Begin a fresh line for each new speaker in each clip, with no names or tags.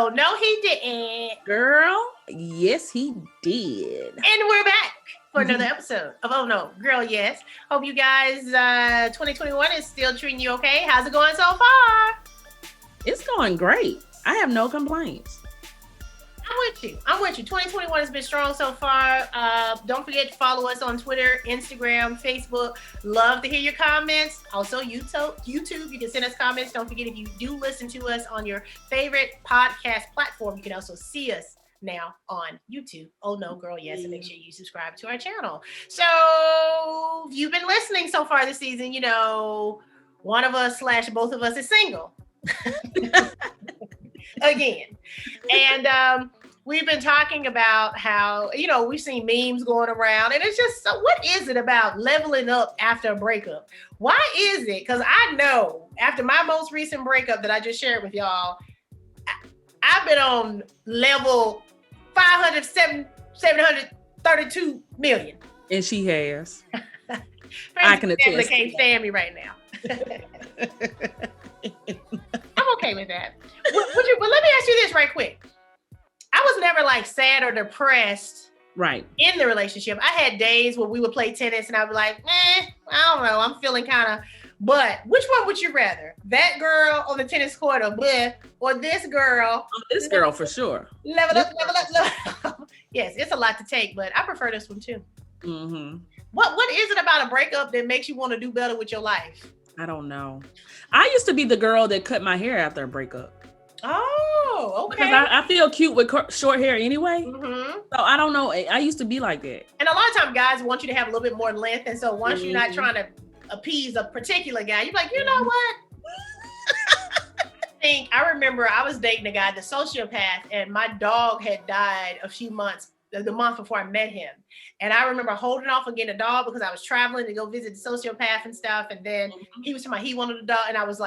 Oh, no, he didn't.
Girl, yes, he did.
And we're back for another episode of Oh No, Girl, Yes. Hope you guys, 2021 is still treating you okay. How's it going so far?
It's going great. I have no complaints.
I'm with you. 2021 has been strong so far. Don't forget to follow us on Twitter, Instagram, Facebook. Love to hear your comments. Also, YouTube. You can send us comments. Don't forget, if you do listen to us on your favorite podcast platform, you can also see us now on YouTube. Oh No, Girl, Yes. And make sure you subscribe to our channel. So, if you've been listening so far this season, you know, one of us / both of us is single. Again. And we've been talking about how, you know, we've seen memes going around, and it's just, so what is it about leveling up after a breakup? Why is it? Because I know after my most recent breakup that I just shared with y'all, I've been on level 732 million.
And she has. I can attest.
Can't stand me right now. I'm okay with that. Well, let me ask you this right quick. I was never like sad or depressed in the relationship. I had days where we would play tennis and I'd be like, I don't know, I'm feeling kind of, but which one would you rather? That girl on the tennis court or this girl?
Oh, this girl for sure.
Level up. Yes, it's a lot to take, but I prefer this one too.
Mm-hmm.
What is it about a breakup that makes you want to do better with your life?
I don't know. I used to be the girl that cut my hair after a breakup.
Oh, okay.
Because I feel cute with short hair anyway.
Mm-hmm.
So I don't know. I used to be like that.
And a lot of times guys want you to have a little bit more length. And so once you're not trying to appease a particular guy, you're like, you know what? I remember I was dating a guy, the sociopath, and my dog had died a few months, the month before I met him. And I remember holding off on getting a dog because I was traveling to go visit the sociopath and stuff. And then he was talking about he wanted a dog. And I was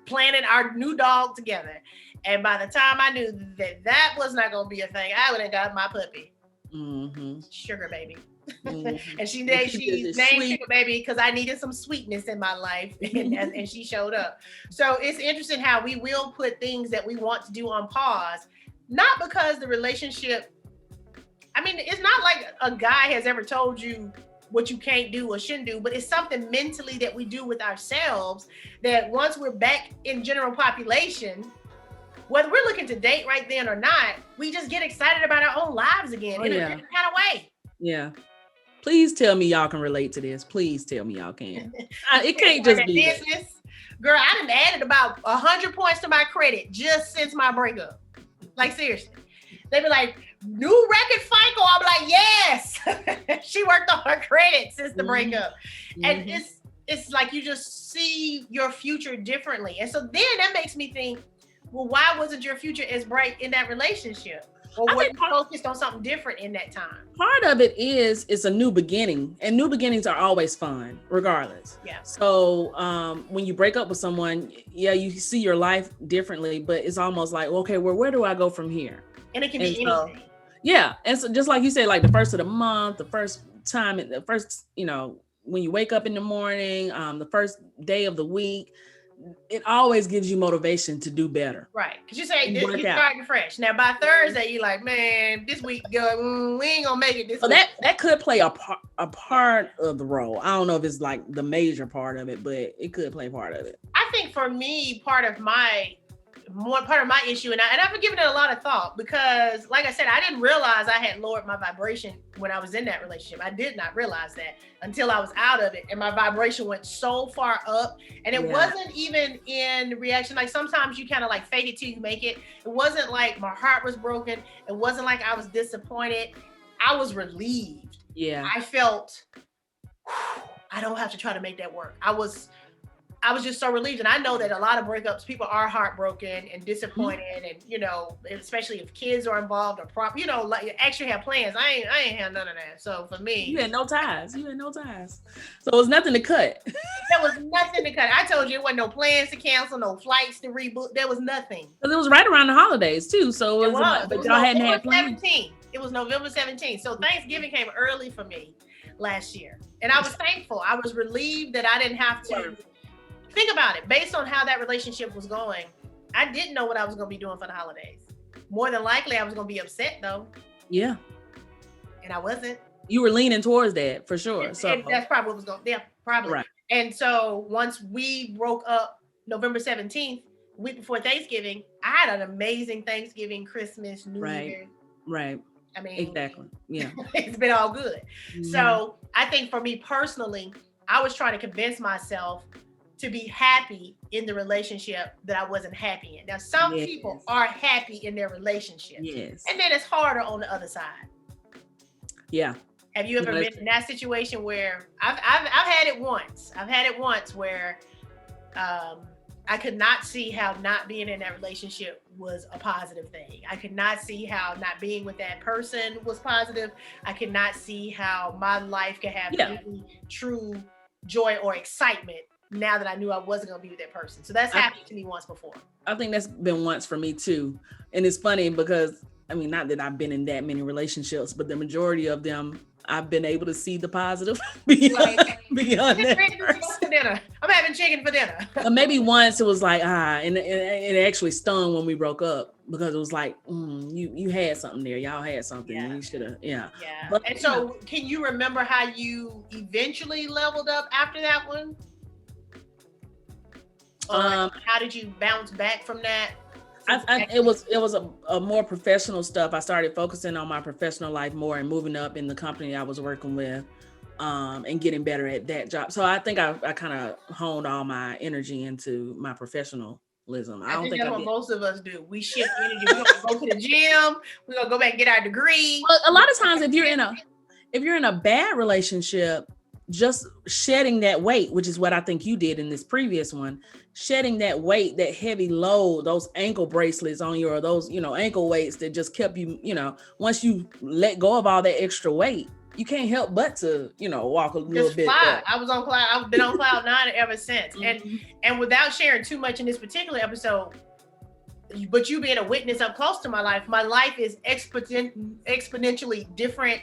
planning our new dog together. And by the time I knew that was not going to be a thing, I would have got my puppy. Mm-hmm. Sugar baby. Mm-hmm. And she named Sugar Baby because I needed some sweetness in my life. And she showed up. So it's interesting how we will put things that we want to do on pause, not because the relationship, I mean, it's not like a guy has ever told you what you can't do or shouldn't do, but it's something mentally that we do with ourselves that once we're back in general population, whether we're looking to date right then or not, we just get excited about our own lives again in a different kind of way.
Yeah. Please tell me y'all can relate to this. Please tell me y'all can. It can't just be business.
Girl, I done added about 100 points to my credit just since my breakup. Like, seriously. They be like, new record FICO. I'm like, yes. She worked on her credit since the breakup. And it's like you just see your future differently. And so then that makes me think, well, why wasn't your future as bright in that relationship? Or were you focused on something different in that time?
Part of it is it's a new beginning, and new beginnings are always fun, regardless.
Yeah.
So when you break up with someone, you see your life differently, but it's almost like, okay, well, where do I go from here?
And it can be anything.
Yeah. And so just like you said, like the first of the month, the first time, the first, when you wake up in the morning, the first day of the week, it always gives you motivation to do better.
Right. Because you say you're starting fresh. Now by Thursday, you're like, man, this week, we ain't gonna make it this week.
That could play a part of the role. I don't know if it's like the major part of it, but it could play part of it.
I think for me, part of my issue, and I've given it a lot of thought because, like I said, I didn't realize I had lowered my vibration when I was in that relationship. I did not realize that until I was out of it, and my vibration went so far up, and it wasn't even in reaction. Like sometimes you kind of like fake it till you make it. It wasn't like my heart was broken. It wasn't like I was disappointed. I was relieved.
Yeah.
I felt, I don't have to try to make that work. I was just so relieved. And I know that a lot of breakups, people are heartbroken and disappointed. And, especially if kids are involved or like actually have plans. I ain't had none of that. So for me.
You had no ties. So it was nothing to cut.
There was nothing to cut. I told you it wasn't no plans to cancel, no flights to rebook. There was nothing.
Because it was right around the holidays too. So it was but y'all hadn't had plans.
It was November 17th. So Thanksgiving came early for me last year. And I was thankful. I was relieved that I didn't have to. Think about it. Based on how that relationship was going, I didn't know what I was going to be doing for the holidays. more than likely I was going to be upset though.
Yeah.
And I wasn't.
You were leaning towards that for sure.
And that's probably what was going, yeah, probably.
Right.
And so once we broke up November 17th, week before Thanksgiving, I had an amazing Thanksgiving, Christmas, New Year.
Right.
I mean,
exactly. Yeah.
It's been all good. Mm-hmm. So I think for me personally, I was trying to convince myself to be happy in the relationship that I wasn't happy in. Now, some people are happy in their relationships.
Yes.
And then it's harder on the other side.
Yeah.
Have you ever been in that situation where I've had it once. I've had it once where I could not see how not being in that relationship was a positive thing. I could not see how not being with that person was positive. I could not see how my life could have any true joy or excitement now that I knew I wasn't going to be with that person. So that's happened to me once before. I
think that's been once for me too. And it's funny because, I mean, not that I've been in that many relationships, but the majority of them, I've been able to see the positive beyond that person.
Dinner. I'm having chicken for dinner.
Maybe once it was like, and it actually stung when we broke up because it was like, you had something there. Y'all had something. Yeah. You should have,
yeah. But, and so can you remember how you eventually leveled up after that one? How did you bounce back from that?
It was a more professional stuff. I started focusing on my professional life more and moving up in the company I was working with, and getting better at that job. So I think I kind of honed all my energy into my professionalism.
I think that's what most of us do. We shift energy. We're gonna go to the gym. We're gonna go back and get our degree.
Well, a lot of times, if you're in a bad relationship, just shedding that weight, which is what I think you did in this previous one, shedding that weight, that heavy load, those ankle bracelets on you, or those, ankle weights that just kept you, once you let go of all that extra weight, you can't help but to, walk a little bit.
I've been on cloud nine ever since. Mm-hmm. And without sharing too much in this particular episode, but you being a witness up close to my life is exponentially different,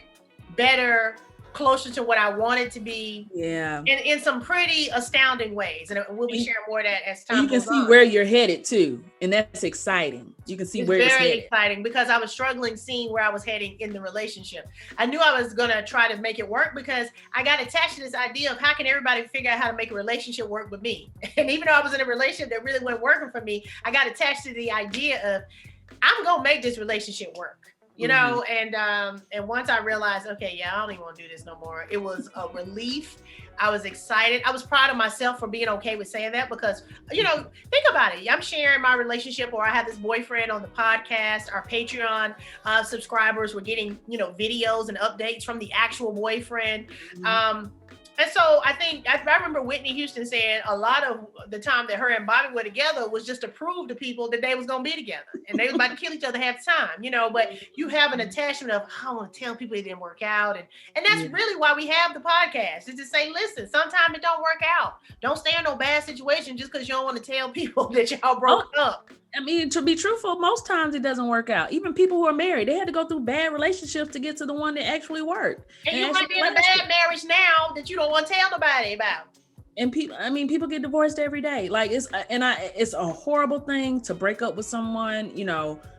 better, closer to what I want it to be.
Yeah.
In some pretty astounding ways. And we'll be sharing more of that as time goes on.
You can see where you're headed too. And that's exciting. You can see where it's headed. It's
very exciting because I was struggling seeing where I was heading in the relationship. I knew I was going to try to make it work because I got attached to this idea of how can everybody figure out how to make a relationship work with me. And even though I was in a relationship that really wasn't working for me, I got attached to the idea of I'm going to make this relationship work. And once I realized, okay, I don't even want to do this no more. It was a relief. I was excited. I was proud of myself for being okay with saying that because, think about it. I'm sharing my relationship, or I have this boyfriend on the podcast. Our Patreon subscribers were getting, videos and updates from the actual boyfriend. Mm-hmm. And so I remember Whitney Houston saying a lot of the time that her and Bobby were together was just to prove to people that they was going to be together and they was about to kill each other half the time, but you have an attachment of, I want to tell people it didn't work out. And that's really why we have the podcast, is to say, listen, sometimes it don't work out. Don't stay in no bad situation just because you don't want to tell people that y'all broke up.
I mean, to be truthful, most times it doesn't work out. Even people who are married, they had to go through bad relationships to get to the one that actually worked.
And you might be in a bad marriage now that you don't want to tell nobody about.
And people get divorced every day. Like it's a horrible thing to break up with someone.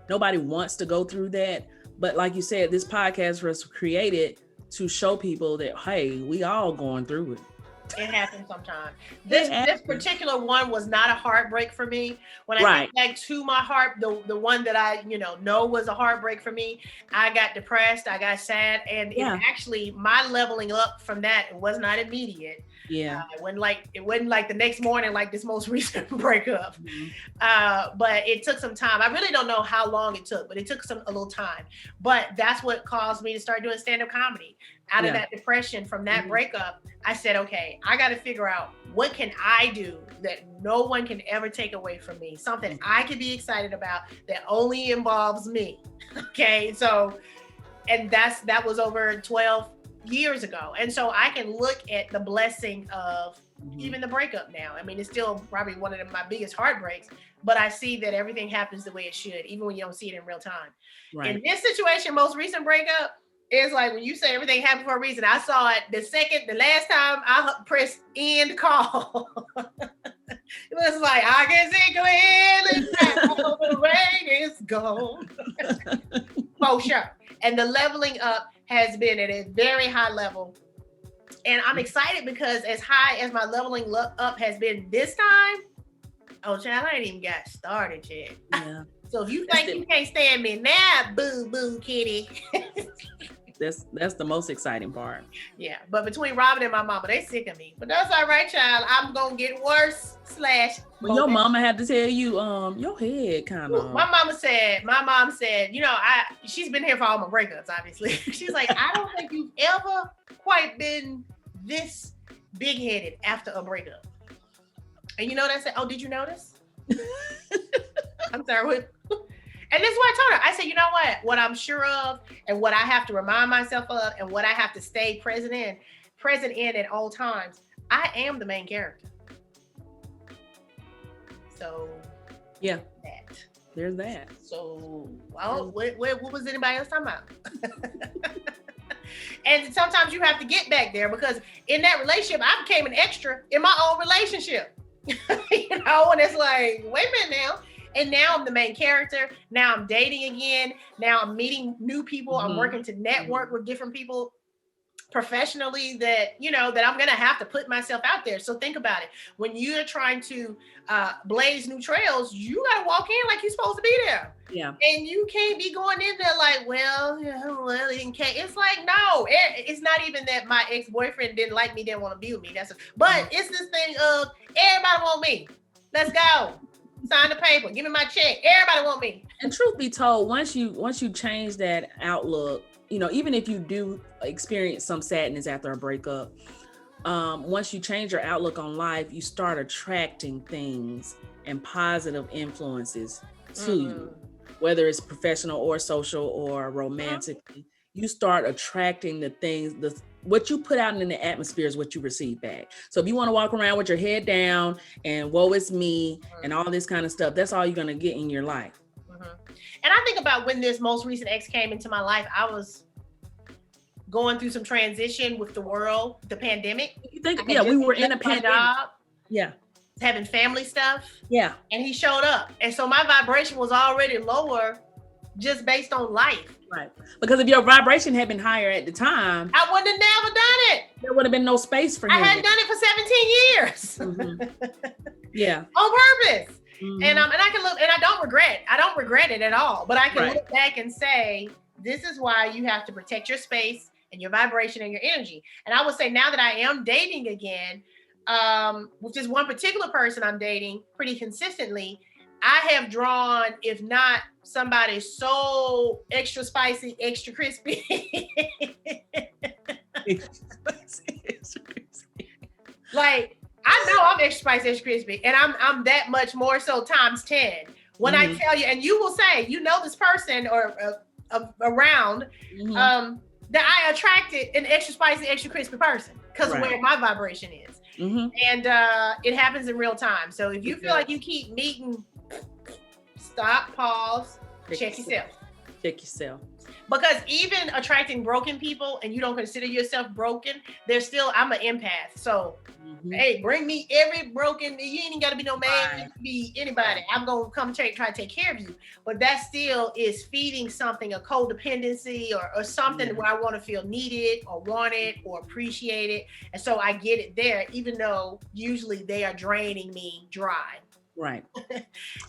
Nobody wants to go through that. But like you said, this podcast was created to show people that, hey, we all going through it.
It happens sometimes. This particular one was not a heartbreak for me. When I think back to my heart, the one that I know was a heartbreak for me, I got depressed, I got sad, and it actually, my leveling up from that was not immediate.
Yeah,
it wasn't like the next morning like this most recent breakup. Mm-hmm. But it took some time. I really don't know how long it took, but it took a little time. But that's what caused me to start doing stand-up comedy. Out of that depression from that breakup, I said, okay, I got to figure out what can I do that no one can ever take away from me. Something I can be excited about that only involves me. Okay. So, and that was over 12 years ago. And so I can look at the blessing of even the breakup now. I mean, it's still probably one of my biggest heartbreaks, but I see that everything happens the way it should, even when you don't see it in real time. Right. In this situation, most recent breakup, it's like when you say everything happened for a reason. I saw it the last time I pressed end call. It was like, I can see clearly now the rain is gone. For sure. And the leveling up has been at a very high level. And I'm excited because as high as my leveling up has been this time, oh, child, I ain't even got started yet.
Yeah.
So if you think you can't stand me now, boo boo kitty.
That's the most exciting part.
Yeah, but between Robin and my mama, they sick of me. But that's all right, child. I'm gonna get worse.
When your mama had to tell you, your head kind of.
My mom said, you know, she's been here for all my breakups, obviously. She's like, I don't think you've ever quite been this big-headed after a breakup. And you know what I said? Oh, did you notice? I'm sorry, what? And this is what I told her. I said, you know what I'm sure of and what I have to remind myself of and what I have to stay present in at all times. I am the main character. So
yeah, there's that.
So what was anybody else talking about? And sometimes you have to get back there because in that relationship, I became an extra in my own relationship. You know, and it's like, wait a minute now. And now I'm the main character. Now I'm dating again. Now I'm meeting new people. I'm working to network with different people professionally that, you know, that I'm going to have to put myself out there. So think about it. When you're trying to blaze new trails, you got to walk in like you're supposed to be there.
Yeah.
And you can't be going in there like, well, it's like, no, it's not even that my ex-boyfriend didn't like me, didn't want to be with me. But it's this thing of everybody want me. Let's go. Sign the paper. Give me my check. Everybody want me.
And truth be told, once you change that outlook, you know, even if you do experience some sadness after a breakup, once you change your outlook on life, you start attracting things and positive influences to you, whether it's professional or social or romantically. You start attracting the things, what you put out in the atmosphere is what you receive back. So if you want to walk around with your head down and woe is me and all this kind of stuff, that's all you're going to get in your life.
And I think about when this most recent ex came into my life, I was going through some transition with the world, the pandemic.
You think, yeah, we were in a pandemic. Yeah.
Having family stuff.
Yeah.
And he showed up. And so my vibration was already lower just based on life.
Right. Because if your vibration had been higher at the time,
I would have never done it.
There would have been no space for him.
I hadn't done it for 17 years.
Yeah.
On purpose. And I can look, and I don't regret it at all, but I can look back and say, this is why you have to protect your space and your vibration and your energy. And I would say now that I am dating again, with this one particular person I'm dating pretty consistently, I have drawn, if not somebody so extra spicy, extra crispy. Like, I know I'm extra spicy, extra crispy, and I'm that much more so times 10. When I tell you, and you will say, you know this person or around, that I attracted an extra spicy, extra crispy person because of where my vibration is. And it happens in real time. So if you feel like you keep meeting, stop, pause, check yourself.
Check yourself.
Because even attracting broken people and you don't consider yourself broken, there's still, I'm an empath. So, hey, bring me every broken, you ain't got to be no man, you can be anybody. I'm going to come try to take care of you. But that still is feeding something, a codependency or something where I want to feel needed or wanted or appreciated. And so I get it there, even though usually they are draining me dry.
Right.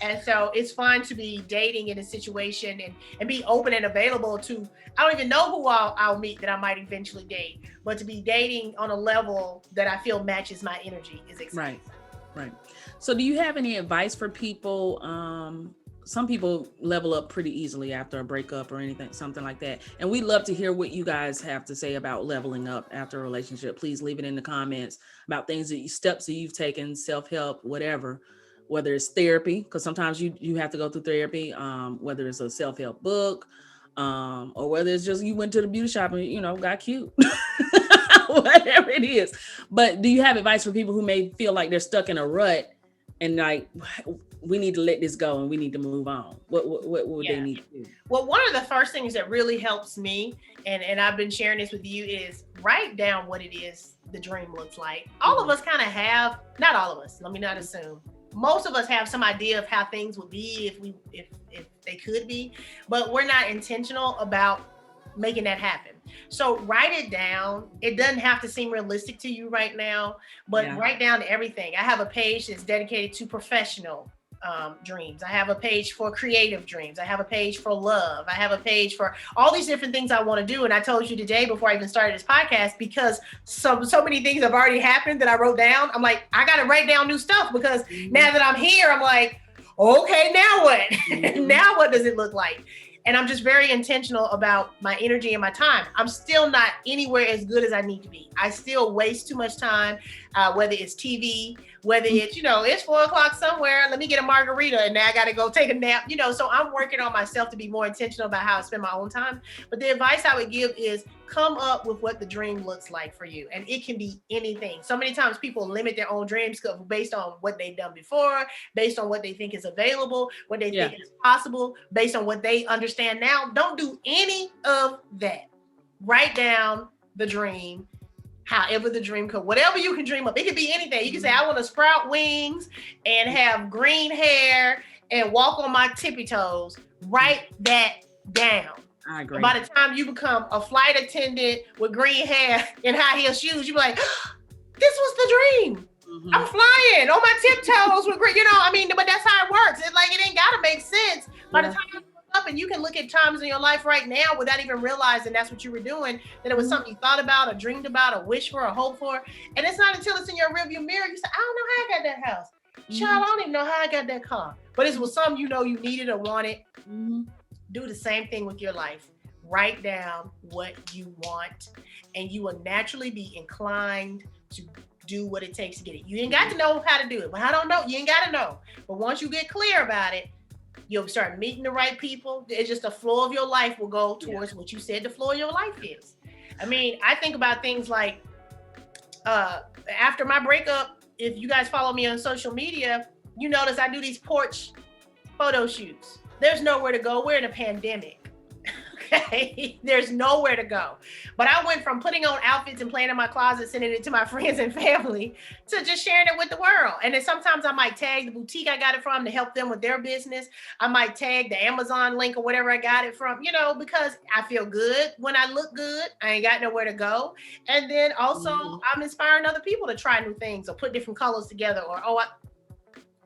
And so it's fun to be dating in a situation and be open and available to, I don't even know who I'll meet that I might eventually date, but to be dating on a level that I feel matches my energy is exciting.
Right. So do you have any advice for people? Some people level up pretty easily after a breakup or anything, something like that. And we'd love to hear what you guys have to say about leveling up after a relationship. Please leave it in the comments about steps that you've taken, self-help, whatever. Whether it's therapy, because sometimes you have to go through therapy, whether it's a self-help book, or whether it's just you went to the beauty shop and, got cute, whatever it is. But do you have advice for people who may feel like they're stuck in a rut and like, we need to let this go and we need to move on? What would they need to do?
Well, one of the first things that really helps me, and I've been sharing this with you, is write down what it is the dream looks like. All of us kind of have, not all of us, let me not assume. Most of us have some idea of how things would be if they could be, but we're not intentional about making that happen. So write it down. It doesn't have to seem realistic to you right now, but write down everything. I have a page that's dedicated to professional dreams. I have a page for creative dreams. I have a page for love. I have a page for all these different things I want to do. And I told you today before I even started this podcast, because so many things have already happened that I wrote down. I'm like, I got to write down new stuff, because now that I'm here, I'm like, okay, now what? Now what does it look like? And I'm just very intentional about my energy and my time. I'm still not anywhere as good as I need to be. I still waste too much time, whether it's TV, whether it's, it's 4:00 somewhere, let me get a margarita and now I got to go take a nap, so I'm working on myself to be more intentional about how I spend my own time. But the advice I would give is come up with what the dream looks like for you. And it can be anything. So many times people limit their own dreams based on what they've done before, based on what they think is available, what they think is possible, based on what they understand now. Don't do any of that. Write down the dream, however the dream could, whatever you can dream up. It could be anything. You can say, I want to sprout wings and have green hair and walk on my tippy toes. Write that down.
I agree.
By the time you become a flight attendant with green hair and high heel shoes, you're like, this was the dream. Mm-hmm. I'm flying on my tiptoes with green, but that's how it works. It ain't gotta make sense. By the time you look up, and you can look at times in your life right now without even realizing that's what you were doing, that it was something you thought about or dreamed about or wished for or hoped for. And it's not until it's in your rearview mirror, you say, I don't know how I got that house. Child, I don't even know how I got that car. But it was something you needed or wanted. Mm-hmm. Do the same thing with your life. Write down what you want, and you will naturally be inclined to do what it takes to get it. You ain't got to know how to do it. But I don't know. You ain't got to know. But once you get clear about it, you'll start meeting the right people. It's just the flow of your life will go towards what you said the flow of your life is. I think about things like after my breakup, if you guys follow me on social media, you notice I do these porch photo shoots. There's nowhere to go. We're in a pandemic. Okay, there's nowhere to go. But I went from putting on outfits and playing in my closet, sending it to my friends and family, to just sharing it with the world. And then sometimes I might tag the boutique I got it from to help them with their business. I might tag the Amazon link or whatever I got it from, because I feel good when I look good. I ain't got nowhere to go. And then also I'm inspiring other people to try new things or put different colors together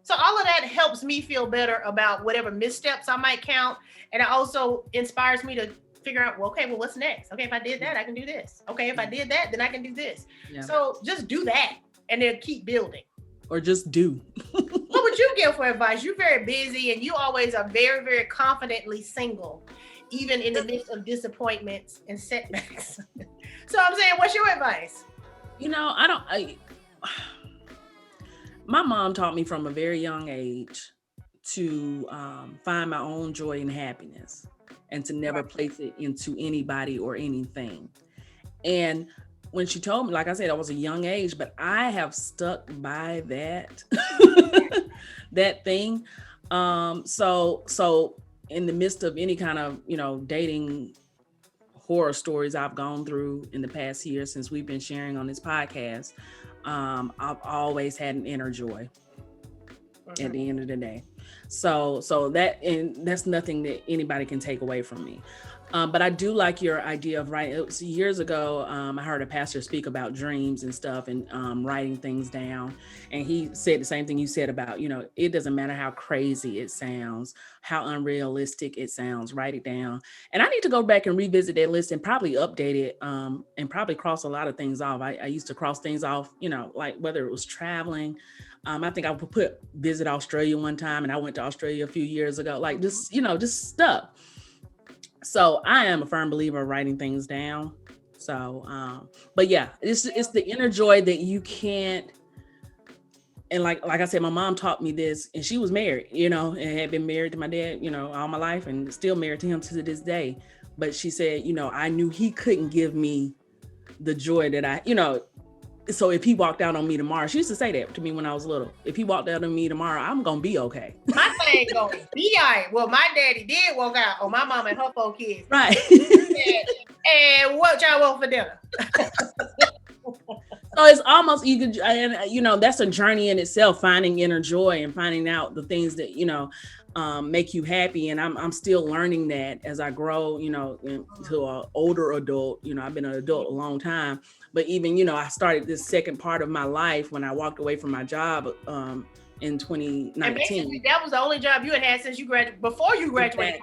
so all of that helps me feel better about whatever missteps I might count. And it also inspires me to figure out, what's next? Okay, if I did that, I can do this. Okay, if I did that, then I can do this. Yeah. So just do that and then keep building.
Or just do.
What would you give for advice? You're very busy and you always are very, very confidently single, even in the midst of disappointments and setbacks. So I'm saying, what's your advice?
My mom taught me from a very young age to find my own joy and happiness and to never place it into anybody or anything. And when she told me, like I said, I was a young age, but I have stuck by that, that thing. So in the midst of any kind of, dating horror stories I've gone through in the past year since we've been sharing on this podcast, I've always had an inner joy at the end of the day. So that's nothing that anybody can take away from me. But I do like your idea of writing. It was years ago, I heard a pastor speak about dreams and stuff and writing things down. And he said the same thing you said about, it doesn't matter how crazy it sounds, how unrealistic it sounds, write it down. And I need to go back and revisit that list and probably update it and probably cross a lot of things off. I used to cross things off, like whether it was traveling. I think I would put visit Australia one time, and I went to Australia a few years ago, like just stuff. So I am a firm believer of writing things down. So, but yeah, it's the inner joy that you can't. And like I said, my mom taught me this, and she was married, and had been married to my dad, all my life, and still married to him to this day. But she said, I knew he couldn't give me the joy that I, so if he walked out on me tomorrow, she used to say that to me when I was little. If he walked out on me tomorrow, I'm going to be okay.
My thing going to be all right. Well, my daddy did walk out on my mom and her 4 kids.
Right.
And what y'all want for dinner?
So it's almost, you could, and you know, that's a journey in itself, finding inner joy and finding out the things that, you know, make you happy. And I'm still learning that as I grow, you know, into an older adult. You know, I've been an adult a long time, but even, you know, I started this second part of my life when I walked away from my job in 2019.
And basically, that was the only job you had since you graduated, before you graduated.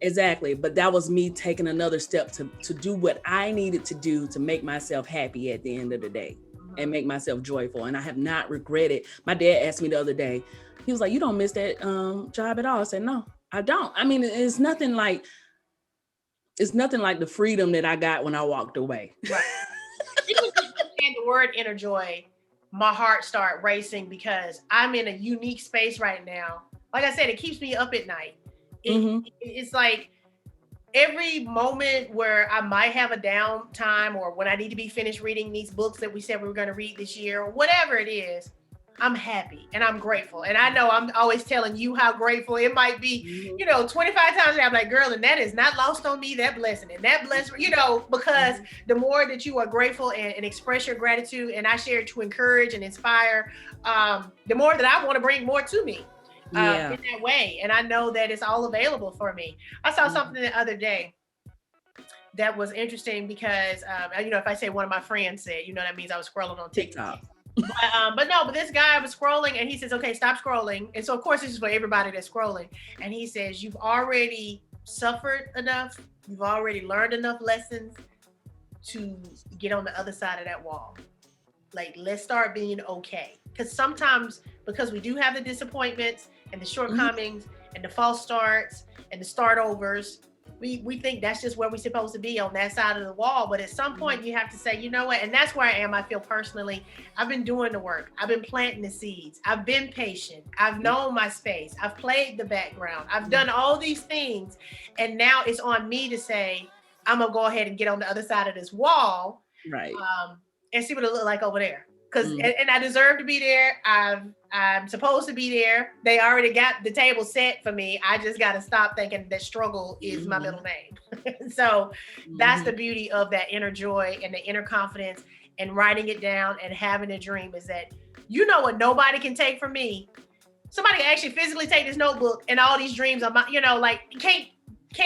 Exactly. But that was me taking another step to do what I needed to do to make myself happy at the end of the day and make myself joyful. And I have not regretted. My dad asked me the other day, he was like, "You don't miss that job at all?" I said, "No, I don't." I mean, it's nothing like the freedom that I got when I walked away.
Right. Even just saying the word inner joy, my heart started racing because I'm in a unique space right now. Like I said, it keeps me up at night. It's like every moment where I might have a downtime, or when I need to be finished reading these books that we said we were going to read this year, or whatever it is, I'm happy and I'm grateful. And I know I'm always telling you how grateful it might be, you know, 25 times. I'm like, girl, and that is not lost on me, that blessing and that blessing, you know, because the more that you are grateful and express your gratitude, and I share to encourage and inspire, the more that I want to bring more to me in that way. And I know that it's all available for me. I saw something the other day that was interesting because, you know, if I say one of my friends said, you know, that means I was scrolling on TikTok. But this guy was scrolling and he says, okay, stop scrolling. And so of course this is for everybody that's scrolling. And he says, you've already suffered enough. You've already learned enough lessons to get on the other side of that wall. Like, let's start being okay. Because sometimes, because we do have the disappointments and the shortcomings and the false starts and the start overs, we think that's just where we're supposed to be, on that side of the wall. But at some point you have to say, you know what? And that's where I am. I feel personally, I've been doing the work. I've been planting the seeds. I've been patient. I've known my space. I've played the background. I've done all these things. And now it's on me to say, I'm going to go ahead and get on the other side of this wall.
Right.
And see what it look like over there. Because and I deserve to be there. I'm supposed to be there. They already got the table set for me. I just got to stop thinking that struggle is my middle name. So that's the beauty of that inner joy and the inner confidence and writing it down and having a dream, is that, you know what nobody can take from me. Somebody can actually physically take this notebook and all these dreams are my, you know, like can't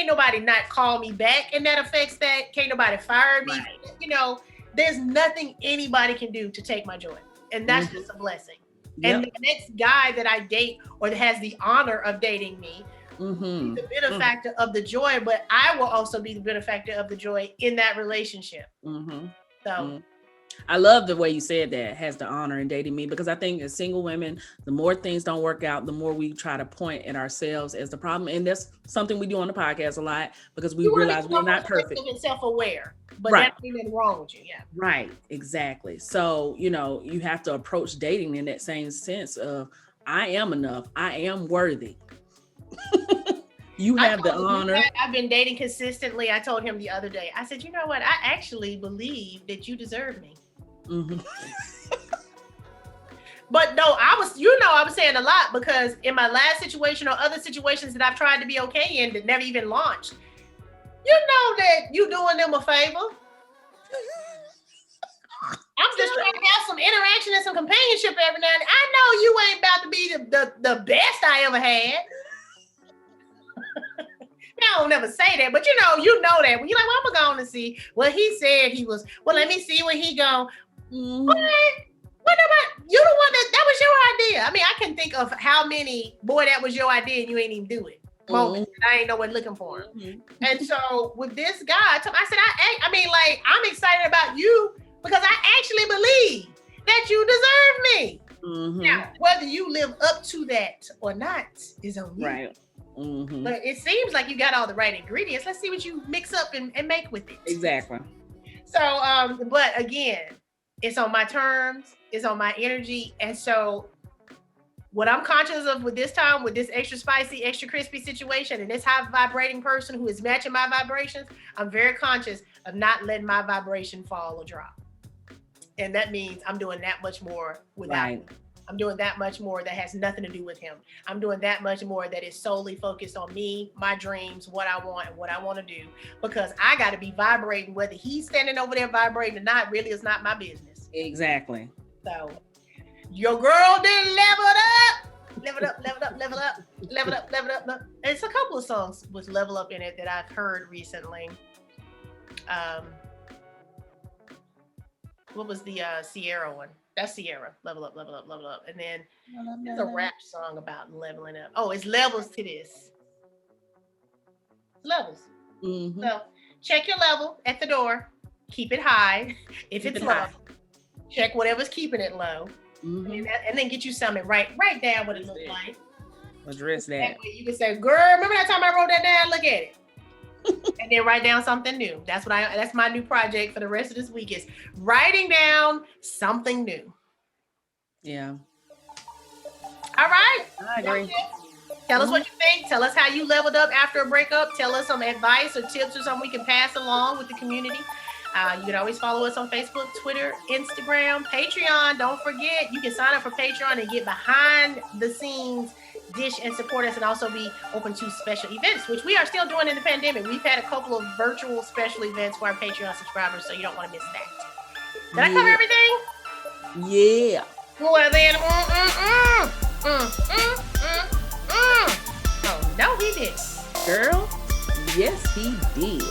nobody not call me back, and that affects that. Can't nobody fire me. Right. You know, there's nothing anybody can do to take my joy. And that's just a blessing. Yep. And the next guy that I date, or that has the honor of dating me, is the benefactor of the joy, but I will also be the benefactor of the joy in that relationship. So
I love the way you said that, has the honor in dating me, because I think as single women, the more things don't work out, the more we try to point at ourselves as the problem. And that's something we do on the podcast a lot, because we realize we're not perfect.
And self-aware, but that's nothing wrong with you. Yeah.
Right. Exactly. So, you know, you have to approach dating in that same sense of, I am enough. I am worthy. You have the honor.
I've been dating consistently. I told him the other day, I said, you know what? I actually believe that you deserve me. But no, I was saying a lot, because in my last situation or other situations that I've tried to be okay in that never even launched, you know that you doing them a favor. I'm just trying to have some interaction and some companionship every now and then. I know you ain't about to be the best I ever had. I don't never say that, but you know that when you're like, well, I'm going to see. Well, he said he was. Well, let me see where he go. What about you? The one that was your idea. I mean, I can think of how many, boy, that was your idea and you ain't even do it. Moments that I ain't no one looking for him. And so with this guy, I said, I mean, like, I'm excited about you because I actually believe that you deserve me. Now, whether you live up to that or not is on you. Right. But it seems like you got all the right ingredients. Let's see what you mix up and make with it.
Exactly.
So, but again, it's on my terms, it's on my energy. And so what I'm conscious of with this time, with this extra spicy, extra crispy situation, and this high vibrating person who is matching my vibrations, I'm very conscious of not letting my vibration fall or drop. And that means I'm doing that much more without him. I'm doing that much more that has nothing to do with him. I'm doing that much more that is solely focused on me, my dreams, what I want, and what I want to do. Because I got to be vibrating, whether he's standing over there vibrating or not, really is not my business.
Exactly.
So your girl didn't level it up. Level up, level up, level up, level up, level up. And it's a couple of songs with level up in it that I've heard recently. What was the Sierra one? That's Sierra. Level up, level up, level up. And then there's a rap song about leveling up. Oh, it's levels to this. Levels.
Mm-hmm.
So check your level at the door. Keep it high. If it's low, check whatever's keeping it low.
Mm-hmm.
And then get you something. Write down what it looks like.
Address that.
That way you can say, girl, remember that time I wrote that down? Look at it. And then write down something new. That's my new project for the rest of this week is writing down something new.
Yeah.
All right.
I agree.
Tell us what you think. Tell us how you leveled up after a breakup. Tell us some advice or tips or something we can pass along with the community. You can always follow us on Facebook, Twitter, Instagram, Patreon. Don't forget, you can sign up for Patreon and get behind the scenes dish and support us, and also be open to special events, which we are still doing in the pandemic. We've had a couple of virtual special events for our Patreon subscribers, so you don't want to miss that. Did I cover everything?
Yeah.
Well then, oh no, he didn't.
Girl, yes, he did.